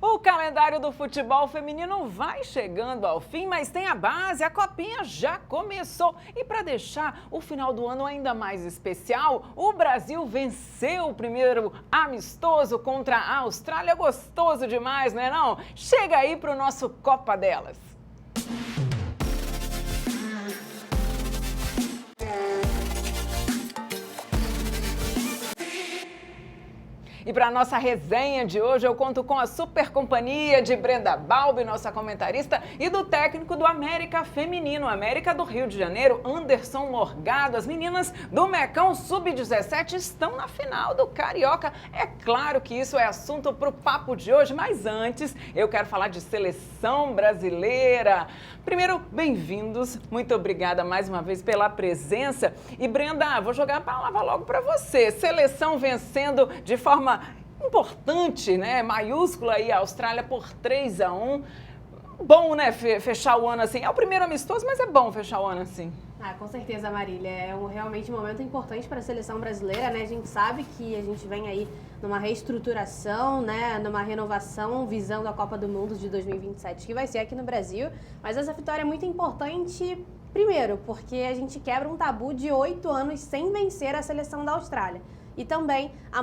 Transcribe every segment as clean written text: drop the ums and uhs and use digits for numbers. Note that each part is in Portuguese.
O calendário do futebol feminino vai chegando ao fim, mas tem a base, a copinha já começou. E para deixar o final do ano ainda mais especial, o Brasil venceu o primeiro amistoso contra a Austrália. Gostoso demais, não é não? Chega aí para o nosso Copa Delas. E para a nossa resenha de hoje, eu conto com a super companhia de Brenda Balbi, nossa comentarista, e do técnico do América Feminino, América do Rio de Janeiro, Anderson Morgado. As meninas do Mecão Sub-17 estão na final do Carioca. É claro que isso é assunto para o papo de hoje, mas antes eu quero falar de seleção brasileira. Primeiro, bem-vindos, muito obrigada mais uma vez pela presença. E Brenda, vou jogar a palavra logo para você. Seleção vencendo de forma importante, né, maiúscula aí a Austrália por 3-1. Bom, né, fechar o ano assim. É o primeiro amistoso, mas é bom fechar o ano assim. Com certeza, Marília. É realmente um momento importante para a seleção brasileira, né? A gente sabe que a gente vem aí numa reestruturação, né? Numa renovação, visando a Copa do Mundo de 2027, que vai ser aqui no Brasil. Mas essa vitória é muito importante, primeiro, porque a gente quebra um tabu de 8 anos sem vencer a seleção da Austrália. E também a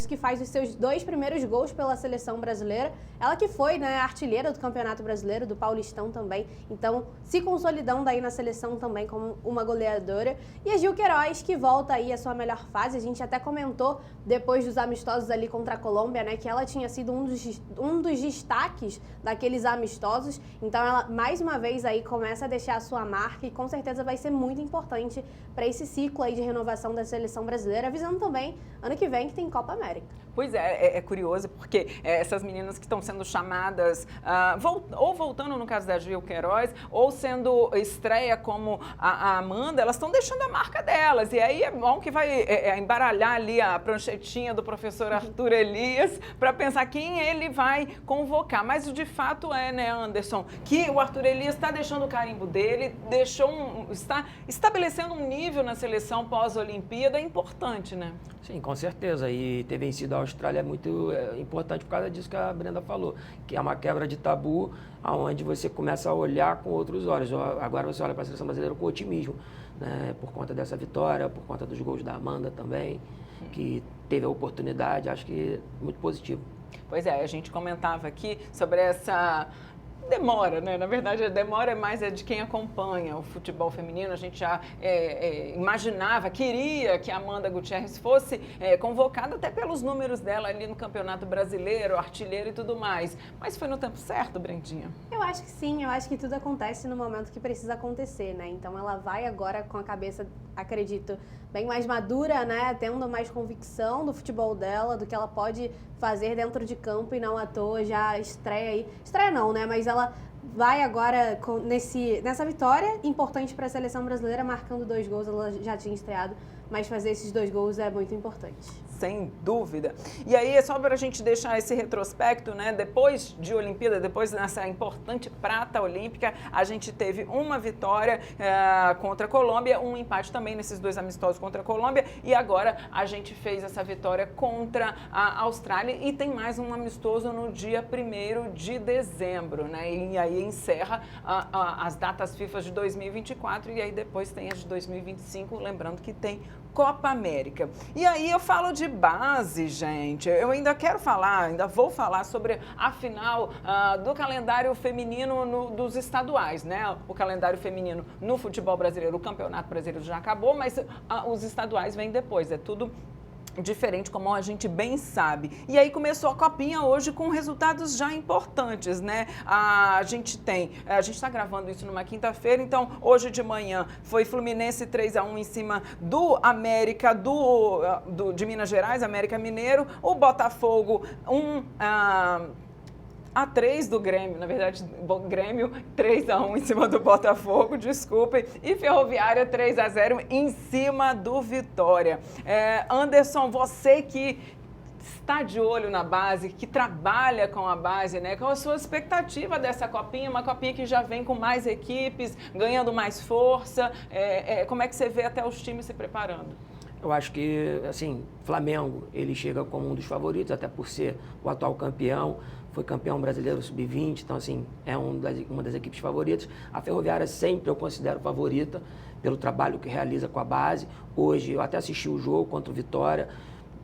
que faz os seus 2 primeiros gols pela seleção brasileira. Ela que foi, né, artilheira do Campeonato Brasileiro, do Paulistão também. Então, se consolidando aí na seleção também como uma goleadora. E a Gil Queiroz, que volta aí à sua melhor fase. A gente até comentou, depois dos amistosos ali contra a Colômbia, né, que ela tinha sido um dos destaques daqueles amistosos. Então, ela, mais uma vez, aí começa a deixar a sua marca e com certeza vai ser muito importante para esse ciclo aí de renovação da seleção brasileira, visando também ano que vem que tem Copa América. Pois é curioso porque essas meninas que estão sendo chamadas, ou voltando no caso da Gil Queiroz, ou sendo estreia como a Amanda, elas estão deixando a marca delas. E aí é bom que vai embaralhar ali a pranchetinha do professor Arthur Elias para pensar quem ele vai convocar. Mas de fato né, Anderson, que o Arthur Elias está deixando o carimbo dele, está estabelecendo um nível na seleção pós-Olimpíada importante, né? Sim, com certeza. E ter vencido a Austrália é muito importante por causa disso que a Brenda falou, que é uma quebra de tabu, onde você começa a olhar com outros olhos. Agora você olha para a seleção brasileira com otimismo, né? Por conta dessa vitória, por conta dos gols da Amanda também, que teve a oportunidade, acho que muito positivo. Pois é, a gente comentava aqui sobre essa demora, né? Na verdade, a demora mais de quem acompanha o futebol feminino. A gente já imaginava, queria que a Amanda Gutierrez fosse convocada até pelos números dela ali no Campeonato Brasileiro, artilheiro e tudo mais. Mas foi no tempo certo, Brendinha? Eu acho que sim, eu acho que tudo acontece no momento que precisa acontecer, né? Então ela vai agora com a cabeça, acredito, bem mais madura, né? Tendo mais convicção do futebol dela, do que ela pode fazer dentro de campo e não à toa já estreia aí. Estreia não, né? Mas ela vai agora nessa vitória importante para a seleção brasileira, marcando 2 gols, ela já tinha estreado, mas fazer esses 2 gols é muito importante. Sem dúvida. E aí é só para a gente deixar esse retrospecto, né? Depois de Olimpíada, depois dessa importante prata olímpica, a gente teve uma vitória contra a Colômbia, um empate também nesses 2 amistosos contra a Colômbia, e agora a gente fez essa vitória contra a Austrália e tem mais um amistoso no dia 1º de dezembro, né? E aí encerra as datas FIFA de 2024 e aí depois tem as de 2025, lembrando que tem Copa América. E aí eu falo de base, gente. Eu ainda vou falar sobre a final do calendário feminino dos estaduais, né? O calendário feminino no futebol brasileiro, o Campeonato Brasileiro já acabou, mas os estaduais vêm depois. É tudo diferente, como a gente bem sabe. E aí começou a Copinha hoje com resultados já importantes, né? A gente está gravando isso numa quinta-feira, então hoje de manhã foi Fluminense 3-1 em cima do América de Minas Gerais, América Mineiro, o Botafogo a 3 do Grêmio, na verdade, Grêmio 3-1 em cima do Botafogo, desculpem, e Ferroviária 3-0 em cima do Vitória. Anderson, você que está de olho na base, que trabalha com a base, né? Qual a sua expectativa dessa Copinha? Uma Copinha que já vem com mais equipes, ganhando mais força. Como é que você vê até os times se preparando? Eu acho que, assim, Flamengo, ele chega como um dos favoritos, até por ser o atual campeão. foi campeão brasileiro sub-20, então assim, é uma das equipes favoritas. A Ferroviária sempre eu considero favorita pelo trabalho que realiza com a base. Hoje eu até assisti o jogo contra o Vitória,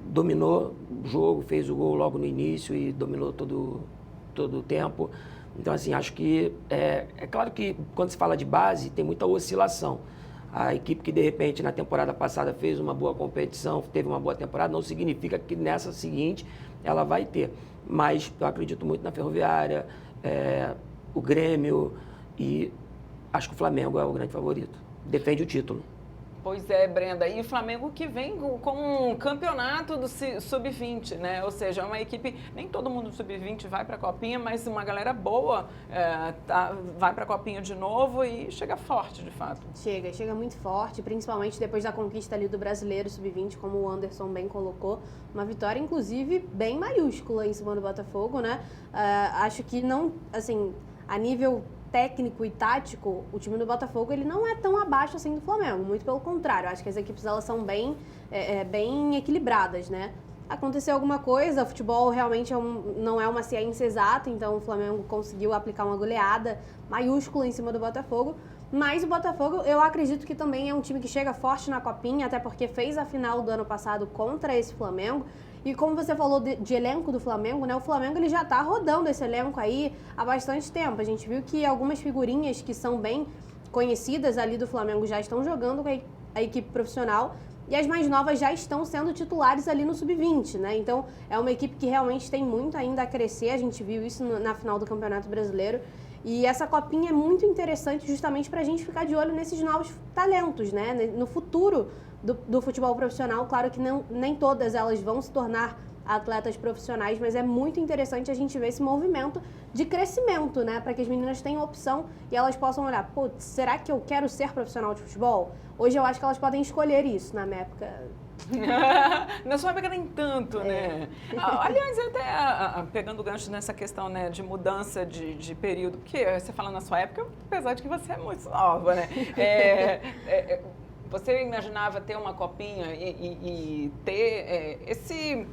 dominou o jogo, fez o gol logo no início e dominou todo o tempo. Então assim, acho que é claro que quando se fala de base tem muita oscilação. A equipe que de repente na temporada passada fez uma boa competição, teve uma boa temporada, não significa que nessa seguinte ela vai ter. Mas eu acredito muito na Ferroviária, o Grêmio e acho que o Flamengo é o grande favorito. Defende o título. Pois é, Brenda. E o Flamengo que vem com um campeonato do Sub-20, né? Ou seja, é uma equipe, nem todo mundo do Sub-20 vai para a Copinha, mas uma galera boa vai para a Copinha de novo e chega forte, de fato. Chega muito forte, principalmente depois da conquista ali do Brasileiro Sub-20, como o Anderson bem colocou. Uma vitória, inclusive, bem maiúscula em cima do Botafogo, né? Acho que não, assim, a nível técnico e tático, o time do Botafogo ele não é tão abaixo assim do Flamengo, muito pelo contrário, acho que as equipes elas são bem equilibradas, né? Aconteceu alguma coisa, o futebol realmente não é uma ciência exata, então o Flamengo conseguiu aplicar uma goleada maiúscula em cima do Botafogo, mas o Botafogo eu acredito que também é um time que chega forte na Copinha, até porque fez a final do ano passado contra esse Flamengo. E como você falou de elenco do Flamengo, né? O Flamengo ele já está rodando esse elenco aí há bastante tempo. A gente viu que algumas figurinhas que são bem conhecidas ali do Flamengo já estão jogando com a equipe profissional e as mais novas já estão sendo titulares ali no Sub-20, né? Então é uma equipe que realmente tem muito ainda a crescer. A gente viu isso na final do Campeonato Brasileiro. E essa Copinha é muito interessante justamente para a gente ficar de olho nesses novos talentos, né? No futuro do futebol profissional. Claro que nem todas elas vão se tornar atletas profissionais, mas é muito interessante a gente ver esse movimento de crescimento, né? Para que as meninas tenham opção e elas possam olhar, putz, será que eu quero ser profissional de futebol? Hoje eu acho que elas podem escolher isso, na minha época. Na sua época nem tanto, né? Aliás, até pegando o gancho nessa questão, né, de mudança de período, porque você fala na sua época, apesar de que você é muito nova, né? Você imaginava ter uma Copinha e ter esse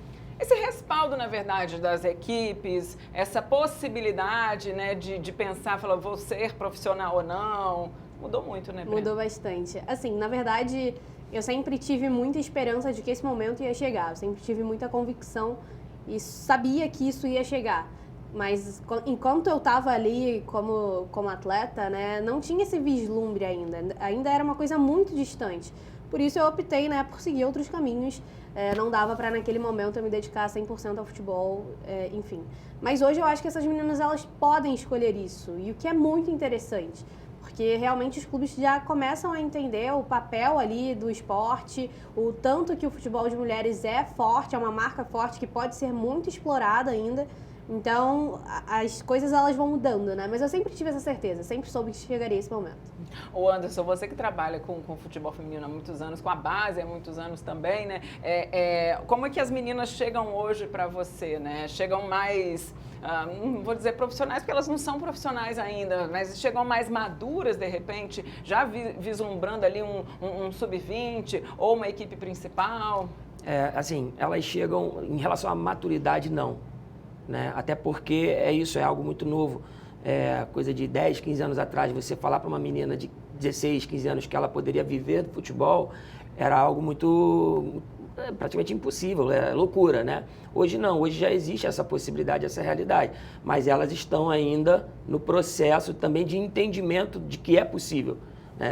respaldo, na verdade, das equipes, essa possibilidade, né, de pensar, falar, vou ser profissional ou não? Mudou muito, né, Brenda? Mudou bastante. Assim, na verdade, eu sempre tive muita esperança de que esse momento ia chegar. Eu sempre tive muita convicção e sabia que isso ia chegar. Mas enquanto eu estava ali como atleta, né, não tinha esse vislumbre ainda. Ainda era uma coisa muito distante. Por isso eu optei, né, por seguir outros caminhos. Não dava para naquele momento eu me dedicar 100% ao futebol, enfim. Mas hoje eu acho que essas meninas elas podem escolher isso. E o que é muito interessante. Porque realmente os clubes já começam a entender o papel ali do esporte, o tanto que o futebol de mulheres é forte, é uma marca forte que pode ser muito explorada ainda. Então, as coisas elas vão mudando, né? Mas eu sempre tive essa certeza, sempre soube que chegaria esse momento. Ô Anderson, você que trabalha com futebol feminino há muitos anos, com a base há muitos anos também, né? Como é que as meninas chegam hoje para você, né? Chegam mais, não vou dizer profissionais, porque elas não são profissionais ainda, mas chegam mais maduras, de repente, já vislumbrando ali um sub-20 ou uma equipe principal? Assim, elas chegam, em relação à maturidade, não. Né? Até porque é algo muito novo. Coisa de 10, 15 anos atrás, você falar para uma menina de 16, 15 anos que ela poderia viver do futebol, era algo muito praticamente impossível, loucura, né? Hoje não, hoje já existe essa possibilidade, essa realidade, mas elas estão ainda no processo também de entendimento de que é possível.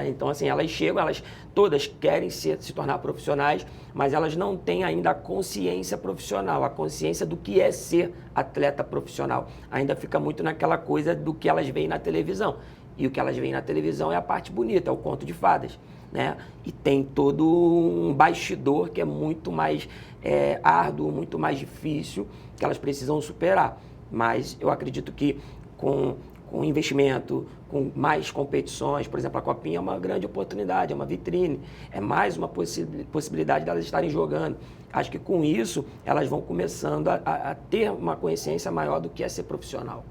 Então, assim, elas chegam, elas todas querem se tornar profissionais, mas elas não têm ainda a consciência profissional, a consciência do que é ser atleta profissional. Ainda fica muito naquela coisa do que elas veem na televisão. E o que elas veem na televisão é a parte bonita, é o conto de fadas. Né? E tem todo um bastidor que é muito mais árduo, muito mais difícil, que elas precisam superar. Mas eu acredito que com investimento, com mais competições, por exemplo, a Copinha é uma grande oportunidade, é uma vitrine, é mais uma possibilidade de elas estarem jogando. Acho que com isso elas vão começando a ter uma consciência maior do que é ser profissional.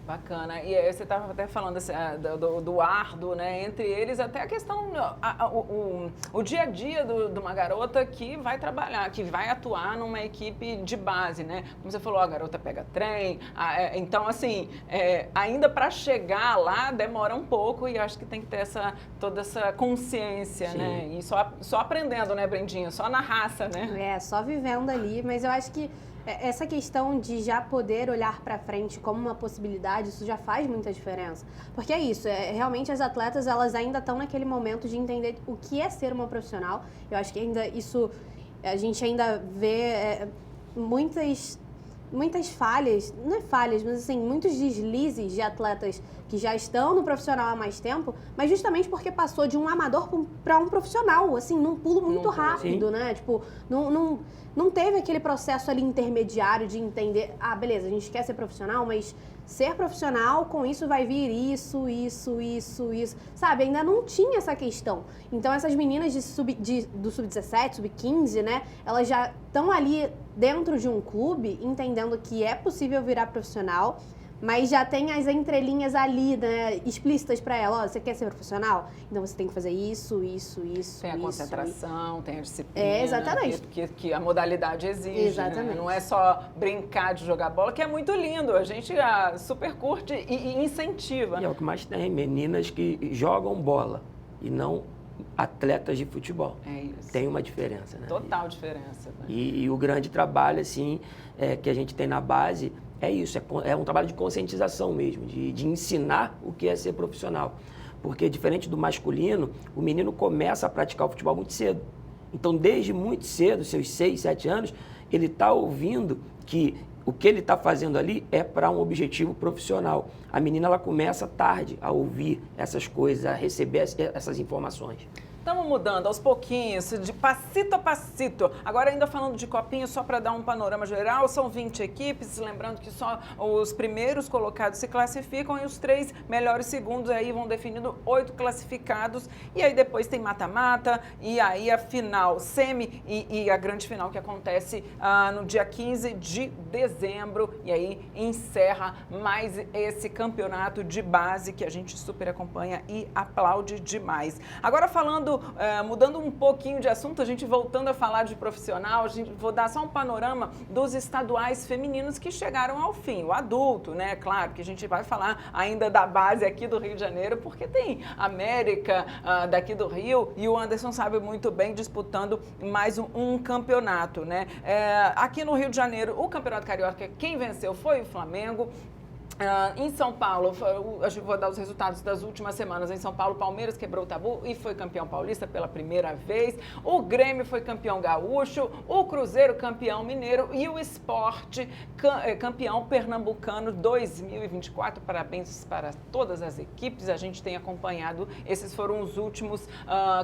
Bacana. E aí você estava até falando assim, do árduo, né? Entre eles, até a questão, o dia a dia de uma garota que vai trabalhar, que vai atuar numa equipe de base, né? Como você falou, a garota pega trem. Então, assim, ainda para chegar lá demora um pouco e acho que tem que ter toda essa consciência, sim, né? E só aprendendo, né, Brendinha? Só na raça, né? Só vivendo ali. Mas eu acho que essa questão de já poder olhar para frente como uma possibilidade, isso já faz muita diferença. Porque é isso, realmente as atletas, elas ainda estão naquele momento de entender o que é ser uma profissional. Eu acho que ainda isso, a gente ainda vê muitas falhas, não é falhas, mas assim, muitos deslizes de atletas que já estão no profissional há mais tempo, mas justamente porque passou de um amador para um profissional, assim, num pulo muito rápido, né? Tipo, não teve aquele processo ali intermediário de entender, beleza, a gente quer ser profissional, mas ser profissional, com isso vai vir isso, sabe? Ainda não tinha essa questão. Então, essas meninas do Sub-17, Sub-15, né? Elas já estão ali dentro de um clube, entendendo que é possível virar profissional, mas já tem as entrelinhas ali, né, explícitas para ela. Você quer ser profissional? Então você tem que fazer isso. Tem a concentração, tem a disciplina. Exatamente. Que a modalidade exige. Exatamente. Né? Não é só brincar de jogar bola, que é muito lindo. A gente super curte e incentiva. E é o que mais tem, meninas que jogam bola e não atletas de futebol. É isso. Tem uma diferença, né? Total diferença. Né? E o grande trabalho, assim, que a gente tem na base é isso, é um trabalho de conscientização mesmo, de ensinar o que é ser profissional. Porque, diferente do masculino, o menino começa a praticar o futebol muito cedo. Então, desde muito cedo, seus 6, 7 anos, ele está ouvindo que o que ele está fazendo ali é para um objetivo profissional. A menina, ela começa tarde a ouvir essas coisas, a receber essas informações. Estamos mudando aos pouquinhos, de passito a passito. Agora, ainda falando de copinha, só para dar um panorama geral, são 20 equipes, lembrando que só os primeiros colocados se classificam e os 3 melhores segundos aí vão definindo 8 classificados. E aí depois tem mata-mata e aí a final, semi e a grande final que acontece no dia 15 de dezembro. E aí encerra mais esse campeonato de base que a gente super acompanha e aplaude demais. Agora mudando um pouquinho de assunto, a gente voltando a falar de profissional, vou dar só um panorama dos estaduais femininos que chegaram ao fim. O adulto, né? Claro que a gente vai falar ainda da base aqui do Rio de Janeiro, porque tem América daqui do Rio e o Anderson sabe muito bem disputando mais um campeonato, né? Aqui no Rio de Janeiro, o Campeonato Carioca, quem venceu foi o Flamengo. Em São Paulo, vou dar os resultados das últimas semanas. Em São Paulo, Palmeiras quebrou o tabu e foi campeão paulista pela primeira vez. O Grêmio foi campeão gaúcho, o Cruzeiro campeão mineiro e o Sport campeão pernambucano 2024. Parabéns para todas as equipes. A gente tem acompanhado, esses foram os últimos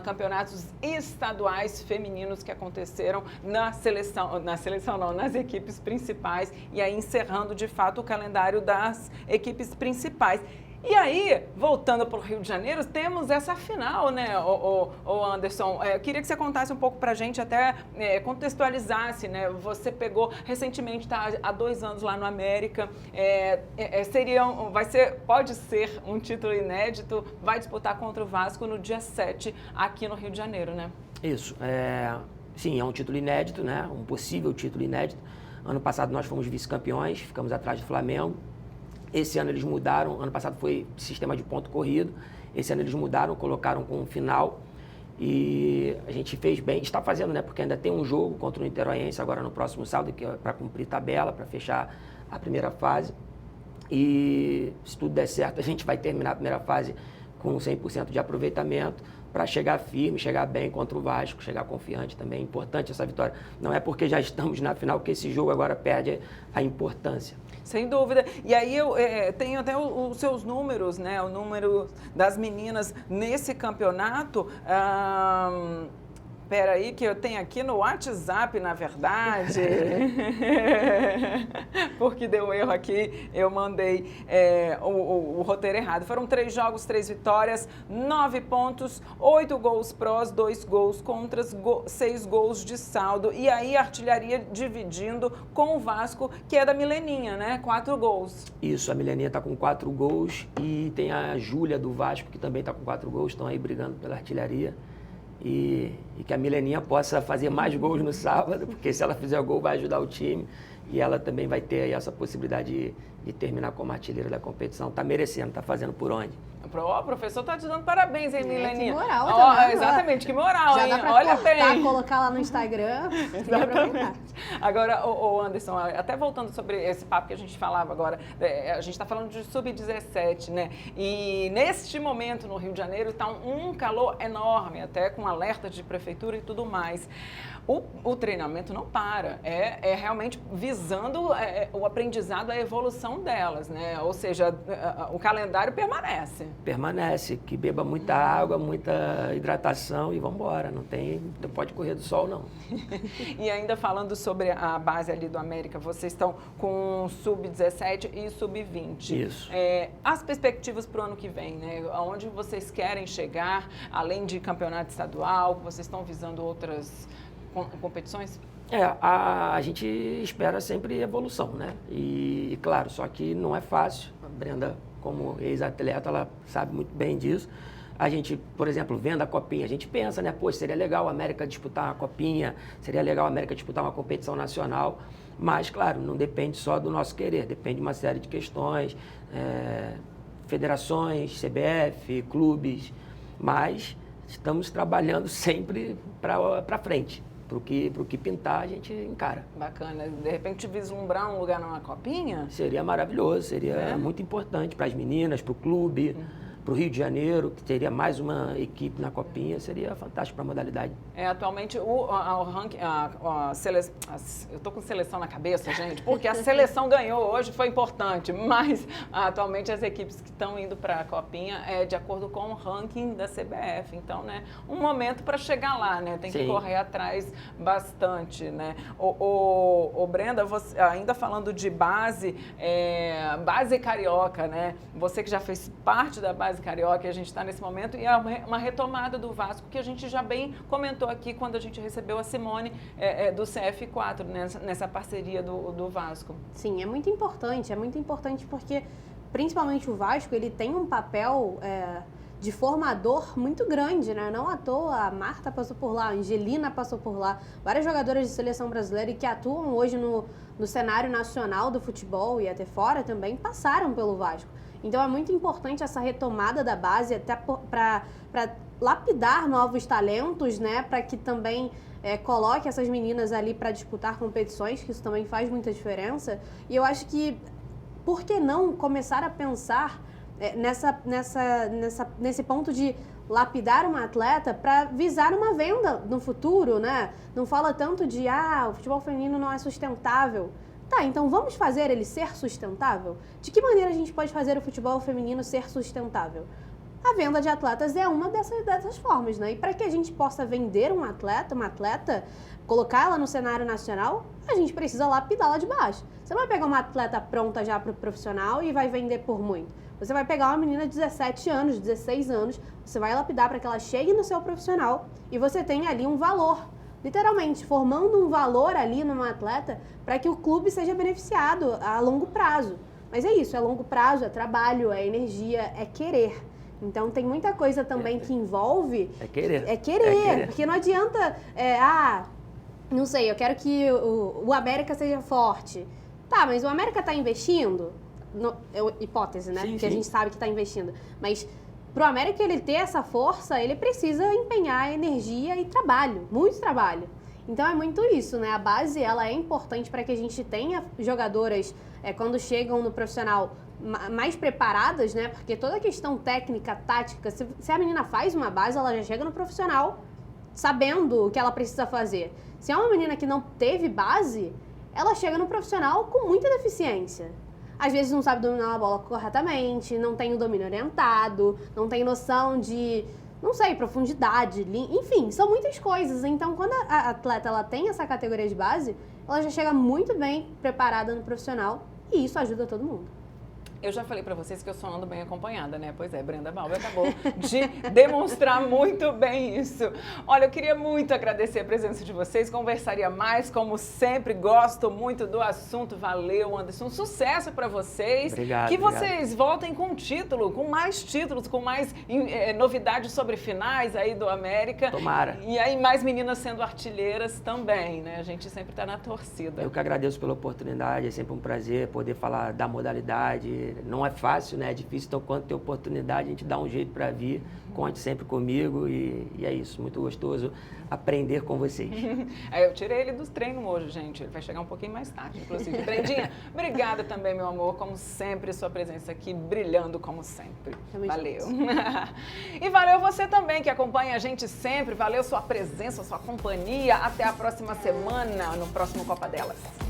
campeonatos estaduais femininos que aconteceram nas equipes principais e aí encerrando de fato o calendário das equipes principais. E aí, voltando para o Rio de Janeiro, temos essa final, né, o Anderson? Eu queria que você contasse um pouco para a gente, até contextualizasse, né? Você pegou recentemente, está há 2 anos lá no América, pode ser um título inédito, vai disputar contra o Vasco no dia 7 aqui no Rio de Janeiro, né? Isso, sim, é um título inédito, né? Um possível título inédito. Ano passado nós fomos vice-campeões, ficamos atrás do Flamengo. Esse ano eles mudaram, ano passado foi sistema de ponto corrido, esse ano eles mudaram, colocaram com um final e a gente fez bem, está fazendo, né? Porque ainda tem um jogo contra o Niteróiense agora no próximo sábado, que é para cumprir tabela, para fechar a primeira fase. E se tudo der certo, a gente vai terminar a primeira fase com 100% de aproveitamento para chegar firme, chegar bem contra o Vasco, chegar confiante também. É importante essa vitória. Não é porque já estamos na final que esse jogo agora perde a importância. Sem dúvida. E aí eu tenho até os seus números, né? O número das meninas nesse campeonato. Peraí, que eu tenho aqui no WhatsApp, na verdade. Porque deu erro aqui, eu mandei o roteiro errado. Foram 3 jogos, 3 vitórias, 9 pontos, 8 gols prós, 2 gols contras, 6 gols de saldo. E aí a artilharia dividindo com o Vasco, que é da Mileninha, né? 4 gols. Isso, a Mileninha está com 4 gols e tem a Júlia do Vasco, que também está com 4 gols, estão aí brigando pela artilharia. E que a Mileninha possa fazer mais gols no sábado, porque se ela fizer gol vai ajudar o time e ela também vai ter aí essa possibilidade de terminar como artilheira da competição. Está merecendo, está fazendo por onde. O professor está te dando parabéns, hein, Mileninha? Que moral também. Exatamente, que moral, já hein? Dá pra Olha cortar, bem. colocar lá no Instagram. Exatamente. Agora, Anderson, até voltando sobre esse papo que a gente falava agora, a gente está falando de sub-17, né? E neste momento no Rio de Janeiro está um calor enorme, até com alerta de prefeitura e tudo mais. O treinamento não para, é realmente visando o aprendizado, a evolução delas, né? Ou seja, o calendário permanece. Permanece, que beba muita água, muita hidratação e vamos embora. Não pode correr do sol, não. E ainda falando sobre a base ali do América, vocês estão com sub-17 e sub-20. Isso. As perspectivas para o ano que vem, né? Aonde vocês querem chegar, além de campeonato estadual, vocês estão visando outras competições? A gente espera sempre evolução, né? E claro, só que não é fácil. A Brenda, como ex-atleta, ela sabe muito bem disso. A gente, por exemplo, vendo a Copinha, a gente pensa, né? Pô, seria legal a América disputar uma Copinha, seria legal a América disputar uma competição nacional. Mas, claro, não depende só do nosso querer, depende de uma série de questões, federações, CBF, clubes. Mas estamos trabalhando sempre para frente. Pro que pintar, a gente encara. Bacana. De repente, vislumbrar um lugar numa Copinha? Seria maravilhoso, seria muito importante para as meninas, para o clube, para o Rio de Janeiro, que teria mais uma equipe na Copinha, seria fantástico para a modalidade. Atualmente, o ranking, eu estou com seleção na cabeça, gente, porque a seleção ganhou hoje, foi importante, mas atualmente as equipes que estão indo para a Copinha é de acordo com o ranking da CBF. Então, né, um momento para chegar lá, né? Tem que correr atrás bastante, né? Brenda, você, ainda falando de base carioca, né? Você que já fez parte da base carioca, a gente está nesse momento, e é uma retomada do Vasco, que a gente já bem comentou aqui quando a gente recebeu a Simone do CF4, nessa parceria do Vasco. Sim, é muito importante porque, principalmente o Vasco, ele tem um papel de formador muito grande, né? Não à toa, a Marta passou por lá, a Angelina passou por lá, várias jogadoras de seleção brasileira e que atuam hoje no cenário nacional do futebol e até fora também, passaram pelo Vasco. Então é muito importante essa retomada da base, até para lapidar novos talentos, né? Para que também coloque essas meninas ali para disputar competições, que isso também faz muita diferença. E eu acho que, por que não começar a pensar nesse ponto de lapidar uma atleta para visar uma venda no futuro, né? Não fala tanto de, o futebol feminino não é sustentável. Tá, então vamos fazer ele ser sustentável? De que maneira a gente pode fazer o futebol feminino ser sustentável? A venda de atletas é uma dessas formas, né? E para que a gente possa vender uma atleta, colocar ela no cenário nacional, a gente precisa lapidá-la de baixo. Você não vai pegar uma atleta pronta já para o profissional e vai vender por muito. Você vai pegar uma menina de 17 anos, 16 anos, você vai lapidar para que ela chegue no seu profissional e você tenha ali um valor. Literalmente, formando um valor ali numa atleta para que o clube seja beneficiado a longo prazo. Mas é isso, é longo prazo, é trabalho, é energia, é querer. Então tem muita coisa também que envolve... É querer. Porque não adianta, não sei, eu quero que o América seja forte. Tá, mas o América está investindo? Hipótese, né? Porque a gente sabe que está investindo. Mas pro América ele ter essa força, ele precisa empenhar energia e trabalho, muito trabalho. Então é muito isso, né? A base, ela é importante para que a gente tenha jogadoras, quando chegam no profissional, mais preparadas, né? Porque toda a questão técnica, tática, se a menina faz uma base, ela já chega no profissional sabendo o que ela precisa fazer. Se é uma menina que não teve base, ela chega no profissional com muita deficiência. Às vezes não sabe dominar a bola corretamente, não tem o domínio orientado, não tem noção de não sei, profundidade, enfim, são muitas coisas. Então, quando a atleta ela tem essa categoria de base, ela já chega muito bem preparada no profissional e isso ajuda todo mundo. Eu já falei pra vocês que eu só ando bem acompanhada, né? Pois é, Brenda Balbi acabou de demonstrar muito bem isso. Olha, eu queria muito agradecer a presença de vocês, conversaria mais, como sempre, gosto muito do assunto. Valeu, Anderson, sucesso pra vocês. Obrigado, que obrigado. vocês voltem com título, com mais títulos, com mais novidades sobre finais aí do América. Tomara. E aí mais meninas sendo artilheiras também, né? A gente sempre tá na torcida. Eu que agradeço pela oportunidade, é sempre um prazer poder falar da modalidade. Não é fácil, né? É difícil, então quando tem oportunidade a gente dá um jeito para vir. Conte sempre comigo e é isso. Muito gostoso aprender com vocês. Eu tirei ele dos treinos hoje, gente. Ele vai chegar um pouquinho mais tarde, inclusive. Brendinha, obrigada também, meu amor. Como sempre, sua presença aqui brilhando como sempre. Valeu. E valeu você também que acompanha a gente sempre. Valeu sua presença, sua companhia. Até a próxima semana, no próximo Copa Delas.